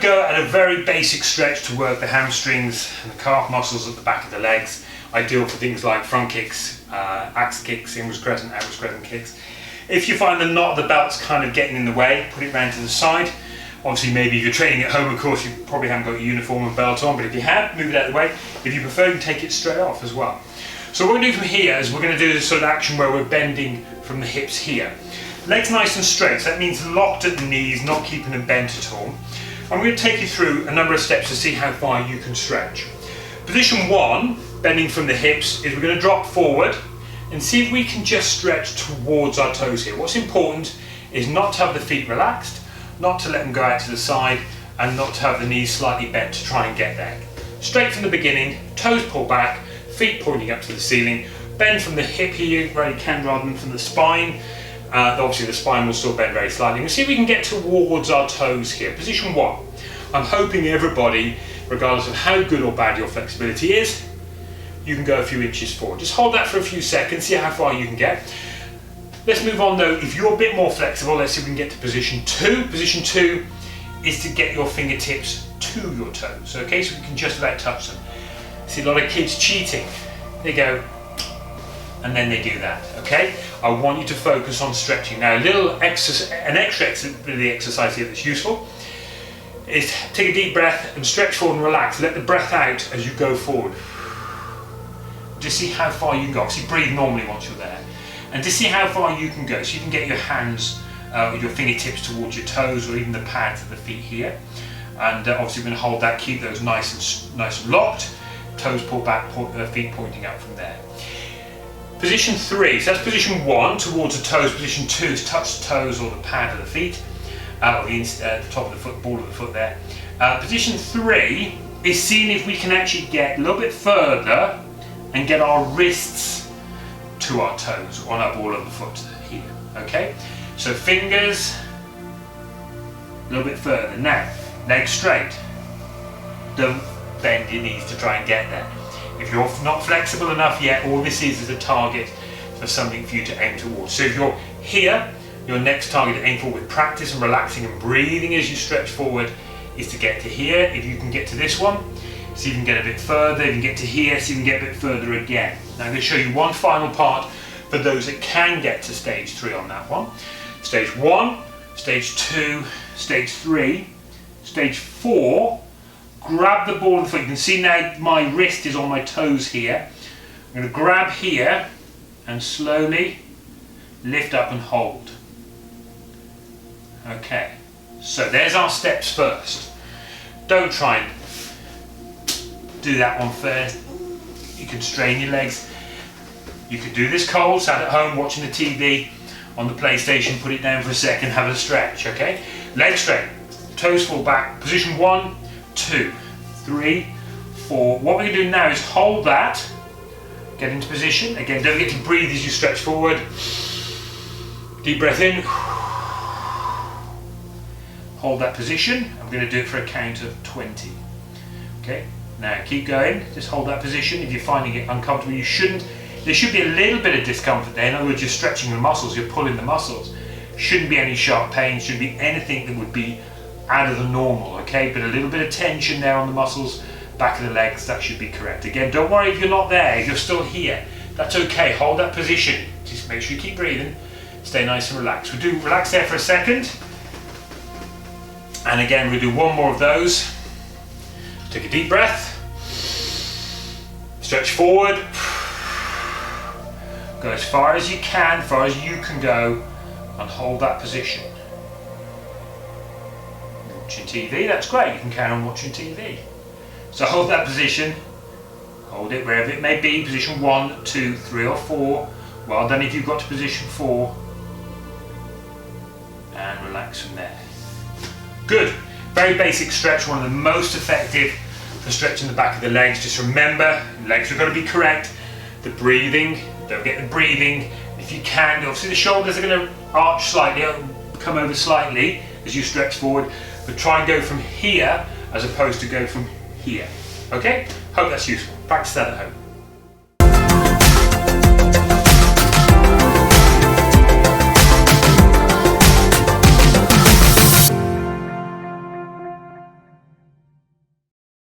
go at a very basic stretch to work the hamstrings and the calf muscles at the back of the legs. Ideal for things like front kicks, axe kicks, inwards crescent, outwards crescent kicks. If you find the knot of the belt's kind of getting in the way, put it round to the side. Obviously, maybe if you're training at home, of course, you probably haven't got your uniform and belt on, but if you have, move it out of the way. If you prefer, you can take it straight off as well. So what we're going to do from here is we're going to do this sort of action where we're bending from the hips here. Legs nice and straight, so that means locked at the knees, not keeping them bent at all. I'm going to take you through a number of steps to see how far you can stretch. Position 1, bending from the hips, is we're going to drop forward and see if we can just stretch towards our toes here. What's important is not to have the feet relaxed, not to let them go out to the side, and not to have the knees slightly bent to try and get there. Straight from the beginning, toes pull back, feet pointing up to the ceiling, bend from the hip here where you can rather than from the spine. Obviously the spine will still bend very slightly. We'll see if we can get towards our toes here. Position 1. I'm hoping everybody, regardless of how good or bad your flexibility is, you can go a few inches forward. Just hold that for a few seconds, see how far you can get. Let's move on though. If you're a bit more flexible, let's see if we can get to position 2. Position 2 is to get your fingertips to your toes, okay? So we can just about touch them. See a lot of kids cheating. They go, and then they do that, okay? I want you to focus on stretching. Now, an extra exercise here that's useful is take a deep breath and stretch forward and relax. Let the breath out as you go forward. Just see how far you can go. Obviously, breathe normally once you're there. And just see how far you can go. So you can get your hands with your fingertips towards your toes or even the pads of the feet here. And obviously, we're going to hold that, keep those nice and locked. Toes pull back, feet pointing up from there. Position 3, so that's position 1, towards the toes. Position 2 is touch the toes or the pad of the feet, or the top of the foot, ball of the foot there. Position 3 is seeing if we can actually get a little bit further and get our wrists to our toes on our ball of the foot here, okay? So fingers, a little bit further. Now, legs straight. Don't bend your knees to try and get there. If you're not flexible enough yet, all this is a target for something for you to aim towards. So if you're here, your next target to aim for with practice and relaxing and breathing as you stretch forward is to get to here. If you can get to this one, see if you can get a bit further. If you can get to here, see if you can get a bit further again. Now I'm going to show you one final part for those that can get to stage 3 on that one. Stage 1, stage 2, stage 3, stage 4, grab the ball of the foot. You can see now my wrist is on my toes here. I'm going to grab here and slowly lift up and hold. Okay, so there's our steps first. Don't try and do that one first. You can strain your legs. You could do this cold, sat at home watching the TV, on the PlayStation, put it down for a second, have a stretch, okay? Legs straight, toes fall back, position 1, 2, 3, 4. What we're going to do now is hold that, get into position. Again, don't forget to breathe as you stretch forward. Deep breath in. Hold that position. I'm going to do it for a count of 20. Okay, now keep going. Just hold that position. If you're finding it uncomfortable, you shouldn't. There should be a little bit of discomfort there. In other words, you're stretching the muscles, you're pulling the muscles. Shouldn't be any sharp pain, shouldn't be anything that would be out of the normal, okay? But a little bit of tension there on the muscles, back of the legs, that should be correct. Again, don't worry if you're not there, if you're still here. That's okay, hold that position. Just make sure you keep breathing, stay nice and relaxed. We'll do relax there for a second. And again, we'll do one more of those. Take a deep breath. Stretch forward. Go as far as you can, go, and hold that position. Watching TV, that's great, you can carry on watching TV. So hold that position, hold it wherever it may be, position 1, 2, 3 or 4. Well done if you've got to position 4. And relax from there. Good, very basic stretch, one of the most effective for stretching the back of the legs. Just remember, legs are going to be correct, the breathing, don't get the breathing. If you can, obviously the shoulders are going to arch slightly, come over slightly as you stretch forward, but try and go from here as opposed to go from here. Okay? Hope that's useful. Practice that at home.